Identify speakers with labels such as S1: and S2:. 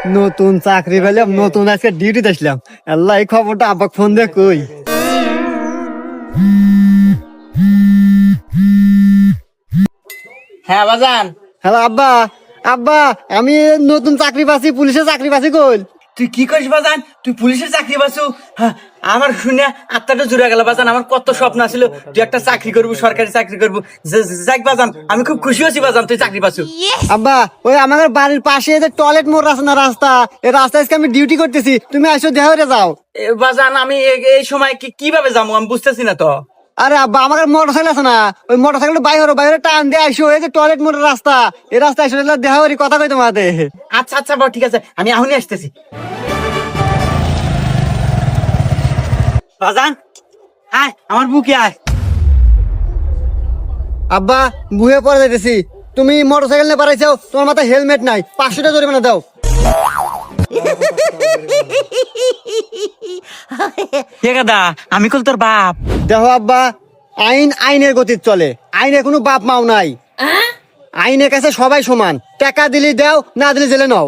S1: নতুন চাকরি পেলাম, নতুন আজকে ডিউটিতে আসলাম। আল্লাহ, এই খবরটা আব্বাকে ফোন দিয়ে কই।
S2: হ্যাঁ বাজান।
S1: হ্যালো আব্বা। আব্বা, আমি নতুন চাকরি পাচ্ছি, পুলিশের চাকরি পাচ্ছি। কই?
S2: তুই কি করিস বাজান? তুই পুলিশের চাকরি পাচ্ছু? হ্যাঁ, আমার শুনে আত্মাটা জুড়ে গেল বাজান। আমার কত স্বপ্ন ছিল তুই একটা চাকরি করবি, সরকারি চাকরি করবি। যাক বাজান, আমি খুব খুশি হয়েছি বাজান তুই চাকরি পাচ্ছু।
S1: আব্বা, ওই আমাদের বাড়ির পাশে যে টয়লেট মোড় আছে না, রাস্তা, এই রাস্তায় আজকে আমি ডিউটি করতেছি, তুমি আসো দেখা হয়ে যাও।
S2: বাজান আমি এই সময় কিভাবে যাবো আমি বুঝতেছি না তো।
S1: আরে আব্বা, আমার মোটর সাইকেল আছে না, ওই মোটর সাইকেল বাইরে বাইরে টান দিয়ে আইসো, এই যে টয়লেট মোড়ের রাস্তা, এই রাস্তায় এসে দেখা করি, কথা কই তোমাদের।
S2: আচ্ছা আচ্ছা বাবা, ঠিক আছে, আমি এখনই আসতেছি। বাজান, আয় আমার বুকে আয়।
S1: আব্বা, বুয়ে পড়ে যাইতেছি, তুমি মোটর সাইকেল নিয়ে পারাইছো, তোমার মাথায় হেলমেট নাই, 500 টাকা জরিমানা দাও।
S2: কে গাদা? আমি কল তোর বাপ।
S1: দেখো আব্বা, আইন আইনের গতির চলে, আইনের কোনো বাপ মাও নাই। আইনের কাছে সবাই সমান, টাকা দিলে দাও, না দিলে জেলে নাও।